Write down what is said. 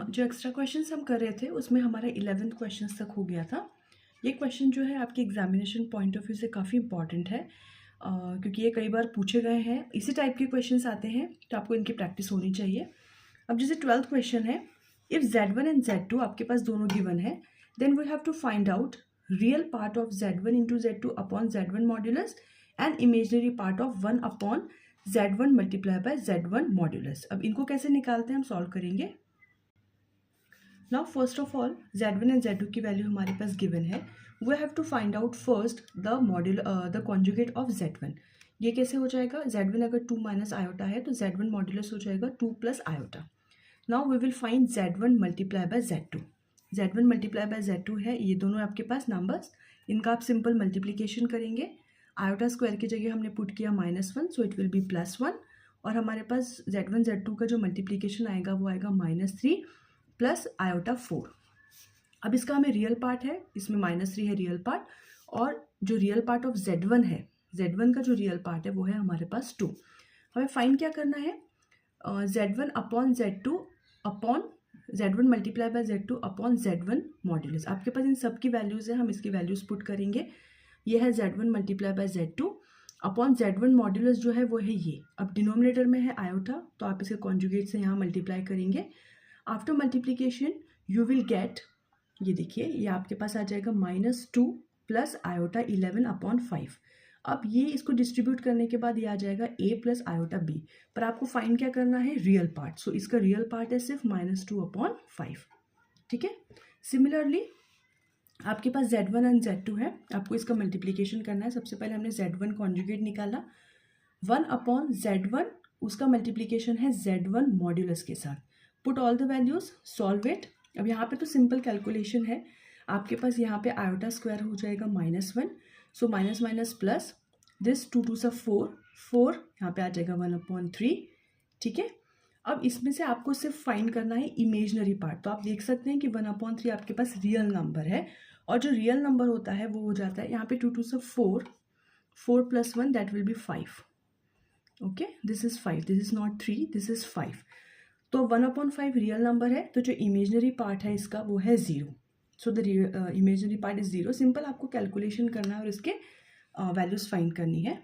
जो extra questions हम कर रहे थे उसमें हमारा 11th क्वेश्चन तक हो गया था। ये क्वेश्चन जो है आपके एग्जामिनेशन पॉइंट ऑफ व्यू से काफ़ी इंपॉर्टेंट है, क्योंकि ये कई बार पूछे गए हैं। इसी टाइप के क्वेश्चंस आते हैं तो आपको इनकी प्रैक्टिस होनी चाहिए। अब जैसे 12th क्वेश्चन है, इफ Z1 एंड Z2 आपके पास दोनों गिवन है, then we have to find out real part of Z1 into Z2 upon Z1 modulus and imaginary part of 1 upon Z1 multiply by Z1 modulus. अब इनको कैसे निकालते हैं हम सॉल्व करेंगे। Now first of all Z1 and Z2 की value हमारे पास गिवन है। We have to find out first the conjugate of Z1। ये कैसे हो जाएगा, Z1 अगर 2 माइनस आयोटा है तो Z1 मॉड्यूलस हो जाएगा 2 plus iota. Now we will find Z1 multiply by Z2। Z1 multiply by Z2 है, ये दोनों आपके पास नंबर्स, इनका आप सिंपल मल्टीप्लीकेशन करेंगे। आयोटा स्क्वायर की जगह हमने पुट किया -1, सो इट विल बी +1, और हमारे पास Z1 Z2 का जो मल्टीप्लीकेशन आएगा वो आएगा -3 प्लस आयोटा 4। अब इसका हमें रियल पार्ट है, इसमें -3 है रियल पार्ट, और जो रियल पार्ट ऑफ Z1 है, Z1 का जो रियल पार्ट है वो है हमारे पास 2। हमें फाइंड क्या करना है, Z1 upon Z2 upon Z1 multiply by Z2 upon Z1 modulus. आपके पास इन सब की वैल्यूज़ है, हम इसकी वैल्यूज़ पुट करेंगे। ये है Z1 multiply by Z2 upon Z1 modulus जो है वो है ये। अब डिनोमिनेटर में है आयोटा तो आप इसके कॉन्जुगेट से यहाँ मल्टीप्लाई करेंगे। After multiplication you will get, ये देखिए ये आपके पास आ जाएगा -2 प्लस आयोटा 11 अपॉन 5। अब ये इसको डिस्ट्रीब्यूट करने के बाद ये आ जाएगा a प्लस आयोटा b, पर आपको फाइंड क्या करना है, रियल पार्ट। सो इसका रियल पार्ट है सिर्फ -2 अपॉन 5। ठीक है। सिमिलरली आपके पास Z1 एंड Z2 है, आपको इसका मल्टीप्लीकेशन करना है। सबसे पहले हमने Z1 कॉन्जुगेट निकाला, 1 अपॉन Z1, उसका मल्टीप्लीकेशन है Z1 मॉड्यूलस के साथ। Put all the values, solve it. अब यहाँ पे तो सिंपल कैलकुलेशन है, आपके पास यहाँ पे आयोटा स्क्वायर हो जाएगा -1, so minus minus plus, this 2 2 सा 4 यहाँ पे आ जाएगा 1/3। ठीक है। अब इसमें से आपको सिर्फ फाइंड करना है इमेजनरी पार्ट। तो आप देख सकते हैं कि 1/3 आपके पास रियल नंबर है, और जो रियल नंबर होता है वो हो जाता है यहाँ पे 2 2 सा 4 plus 1 that will be 5। Okay, this is 5, this is not 3, this is 5। तो 1/5 रियल नंबर है, तो जो इमेजनरी पार्ट है इसका वो है 0। So the imaginary part is 0। Simple आपको कैलकुलेशन करना है और इसके वैल्यूज फाइंड करनी है।